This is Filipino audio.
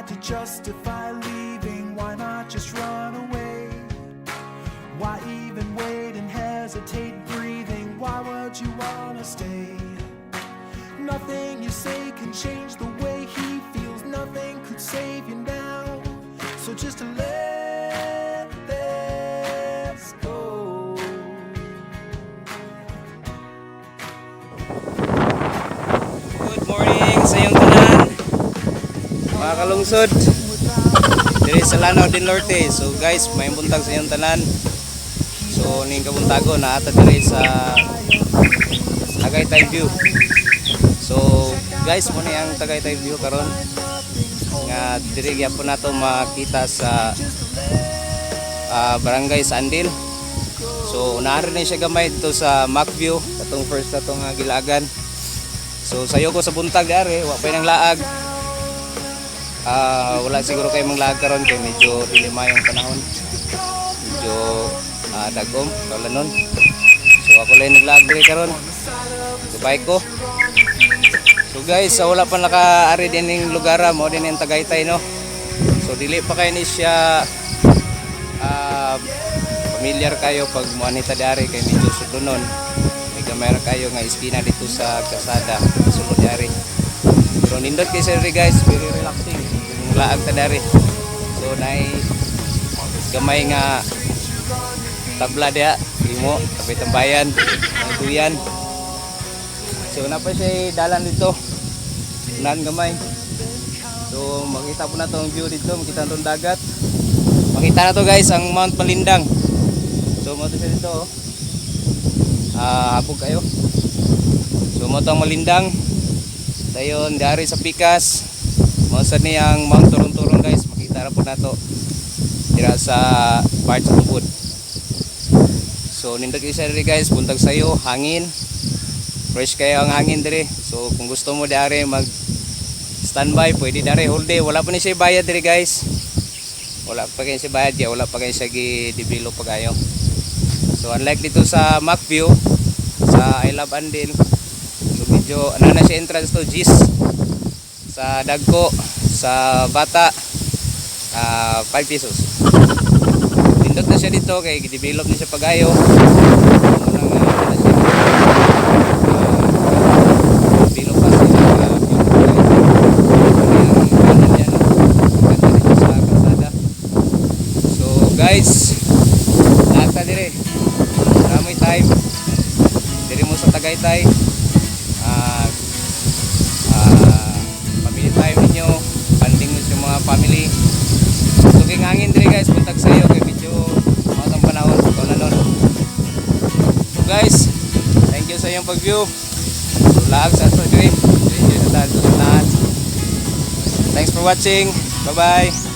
tried to justify leaving, why not just run away? Why even wait and hesitate breathing? Why would you wanna stay? Nothing you say can change the way he feels. Nothing could save you now. So just to let this go. Good morning sa iyong tanan, mga kalungsod diri sa Lanao del Norte. So guys, may buntag sa iyong tanan. So ning kabuntago na ata diri sa Tagaytay View. So guys, mo ni ang Tagaytay View karon nga diri gyapon nato makita sa Barangay Sandil. So unahan rin siya gamay dito sa Macview, katong first katong gilagan. So sayo ko sa buntag dari, wa pa nang laag. Wala siguro kay mang laag karon kay medyo dilima yung panahon. Medyo dagom kaulanon. So ako lang naglaag diri karon. Subay ko. So guys, wala pa naka-ari din ning lugar mo din yung Tagaytay, no. So dili pa kay ni siya familiar kayo pag muanita dari kay medyo sudunon. May gamay ra kayo nga iskina dito sa kalsada, sulod dari. So nindot kay sir guys, very relaxing. Yung laag ta dari. So nay gamay nga tabla dia, imo tabi tambayan, ang duyan. So na pa siya dalan dito. Nan gamay. So makita po na to ang view dito, makita na tong dagat. Makita na to guys ang Mount Malindang. So mo to siya dito. Hapog kayo. So mo to ang Malindang. Dayon dari sa Pikas. Mo sa niyang Mount Turong-Turong guys, makita ra po na to. Dira sa part sa tubod. So nindot isa diri guys, buntag sayo, hangin. Fresh kayo ang hangin dire. So kung gusto mo dari mag standby, pwede dari whole day. Wala pa ni siya bayad dire guys. Wala pa kayo siya bayad, kaya wala pa kayo siya gi-develop pa kayo. So unlike dito sa Macview, sa I Love Andil, so medyo ano na siya entrance to GIS. Sa Dagko, sa Bata, 5 pesos. Tindot na siya dito kay gi-develop ni siya pagayo. Guys, nagta dire. Maraming time. Diri mo sa Tagaytay. Family time ninyo, banding mo sa mga family. So king hangin dire guys, buntag sayo kay medyo matang panahon kaulanon. So guys, thank you sa iyong pag-view. So laag sa ato dire. Enjoy sa lahat. Thanks for watching. Bye-bye.